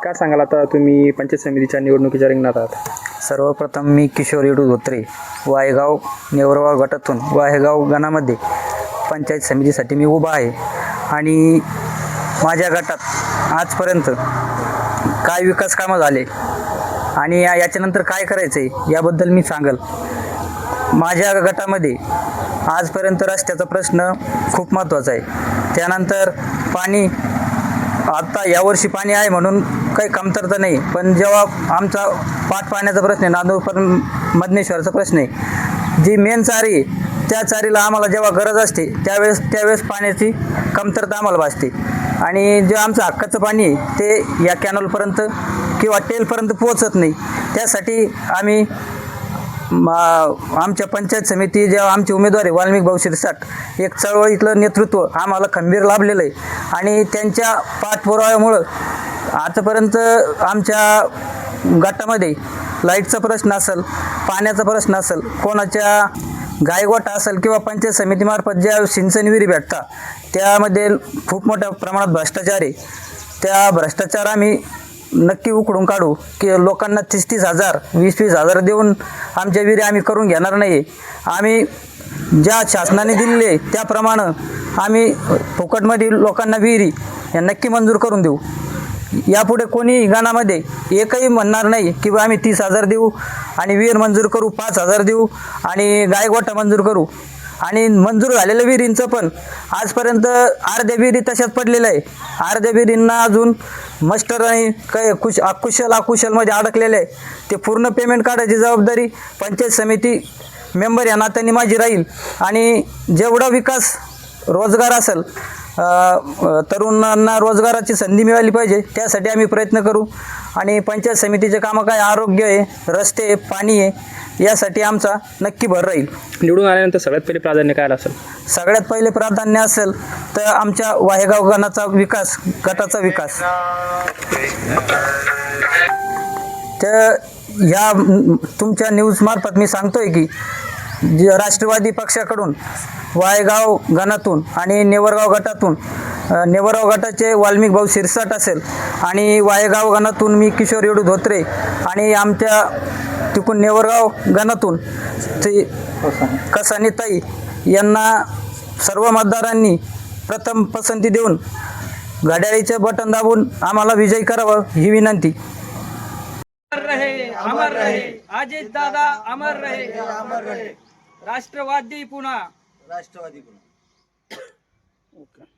काय सांगाल आता तुम्ही पंचायत समितीच्या निवडणुकीच्या रिंगणात आहात? सर्वप्रथम मी किशोर येडू धोत्रे, वाहेगाव नेवरगाव गटातून वाहेगाव गणामध्ये पंचायत समितीसाठी मी उभा आहे. आणि माझ्या गटात आजपर्यंत काय विकास कामं झाले आणि याच्यानंतर काय करायचं आहे याबद्दल मी सांगेल. माझ्या गटामध्ये आजपर्यंत रस्त्याचा प्रश्न खूप महत्त्वाचा आहे. त्यानंतर पाणी, आता यावर्षी पाणी आहे म्हणून काही कमतरता नाही, पण जेव्हा आमचा पाण्याचा प्रश्न आहे, नांदूर मधनेश्वरचा प्रश्न आहे, जी मेन चारी आहे त्या चारीला आम्हाला जेव्हा गरज असते त्यावेळेस पाण्याची कमतरता आम्हाला भासते. आणि जे आमचं हक्काचं पाणी आहे ते या कॅनलपर्यंत किंवा टेलपर्यंत पोहोचत नाही. त्यासाठी आम्ही आमच्या पंचायत समिती जेव्हा आमचे उमेदवार आहे वाल्मिक भाऊ शिरसाट, एक चळवळीतलं नेतृत्व आम्हाला खंबीर लाभलेलं आहे. आणि त्यांच्या पाठपुराव्यामुळं आतापर्यंत आमच्या गटामध्ये लाईटचा प्रश्न असेल, पाण्याचा प्रश्न असेल, कोणाच्या गायगोठा असेल किंवा पंचायत समितीमार्फत ज्या सिंचन विहिरी भेटतात त्यामध्ये खूप मोठ्या प्रमाणात भ्रष्टाचार आहे. त्या भ्रष्टाचार आम्ही नक्की उकडून काढू की लोकांना 30,000 20,000 देऊन आमच्या विहिरी आम्ही करून घेणार नाही. आम्ही ज्या शासनाने दिलेले त्याप्रमाणे आम्ही फुकटमध्ये लोकांना विहिरी या नक्की मंजूर करून देऊ. यापुढे कोणी गणामध्ये एकही म्हणणार नाही की बा आम्ही 30,000 देऊ आणि विहीर मंजूर करू, 5,000 देऊ आणि गायगोठा मंजूर करू. आणि मंजूर झालेल्या विहिरींचं पण आजपर्यंत अर्ध्या विहिरी तशाच पडलेल्या आहे. अर्ध्या विहिरींना अजून मस्टर आणि काही अकुशलमध्ये अडकलेले आहे. ते पूर्ण पेमेंट काढायची जबाबदारी पंचायत समिती मेंबर या नात्याने माझी राहील. आणि जेवढा विकास रोजगार असेल, तरुणांना रोजगाराची संधी मिळाली पाहिजे त्यासाठी आम्ही प्रयत्न करू. आणि पंचायत समितीचे कामं काय, आरोग्य आहे, रस्ते आहे, पाणी आहे, यासाठी आमचा नक्की भर राहील. निवडून आल्यानंतर सगळ्यात पहिले प्राधान्य काय असेल? सगळ्यात पहिले प्राधान्य असेल तर आमच्या वाहेगाव गटाचा विकास. तर या तुमच्या न्यूजमार्फत मी सांगतोय की राष्ट्रवादी पक्षाकडून वाहेगाव गणातून आणि नेवरगाव गटातून, नेवरगाव गटाचे वाल्मिक भाऊ शिरसाट असेल आणि वाहेगाव गणातून मी किशोर येडू धोत्रे आणि आमच्या तिकून नेवरगाव गणातून ते कसानी ताई यांना सर्व मतदारांनी प्रथम पसंती देऊन घड्याळीचे बटन दाबून आम्हाला विजयी करावं ही विनंती. अमर रहे अजित दादा, अमर रहे राष्ट्रवादी पुन्हा. राष्ट्रवादी पुन्हा. ओके.